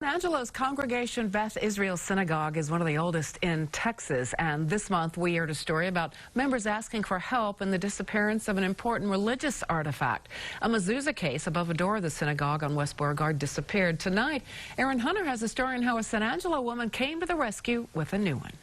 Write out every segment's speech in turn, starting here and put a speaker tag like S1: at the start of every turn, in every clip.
S1: Angelo's Congregation Beth Israel Synagogue is one of the oldest in Texas, and this month we aired a story about members asking for help in the disappearance of an important religious artifact. A Mezuzah case above a door of the synagogue on West Beauregard disappeared. Tonight, Aaron Hunter has a story on how a San Angelo woman came to the rescue with a new one.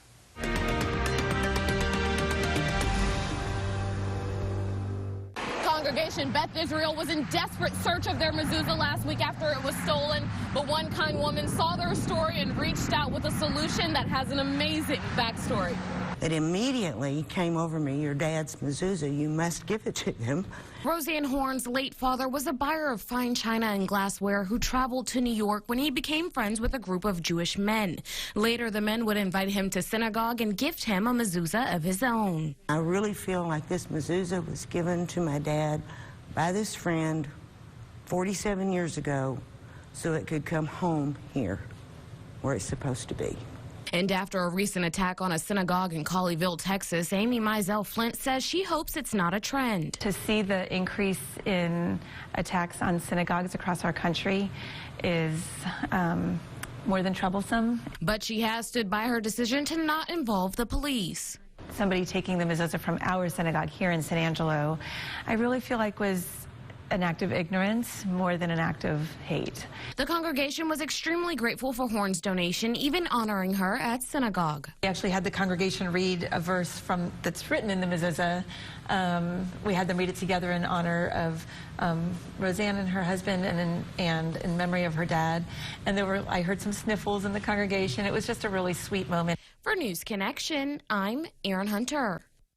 S2: Congregation Beth Israel was in desperate search of their mezuzah last week after it was stolen, but one kind woman saw their story and reached out with a solution that has an amazing backstory.
S3: It immediately came over me, your dad's mezuzah, you must give it to them.
S4: Roseanne Horn's late father was a buyer of fine china and glassware who traveled to New York when he became friends with a group of Jewish men. Later, the men would invite him to synagogue and gift him a mezuzah of his own.
S3: I really feel like this mezuzah was given to my dad by this friend 47 years ago so it could come home here where it's supposed to be.
S4: And after a recent attack on a synagogue in Colleyville, Texas, Amy Mizell Flint says she hopes it's not a trend.
S5: To see the increase in attacks on synagogues across our country is more than troublesome.
S4: But she has stood by her decision to not involve the police.
S5: Somebody taking the mezuzah from our synagogue here in San Angelo, I really feel like was an act of ignorance more than an act of hate.
S4: The congregation was extremely grateful for Horn's donation, even honoring her at synagogue.
S5: We actually had the congregation read a verse that's written in the mezuzah. We had them read it together in honor of Roseanne and her husband and in memory of her dad. And I heard some sniffles in the congregation. It was just a really sweet moment.
S4: For News Connection, I'm Aaron Hunter.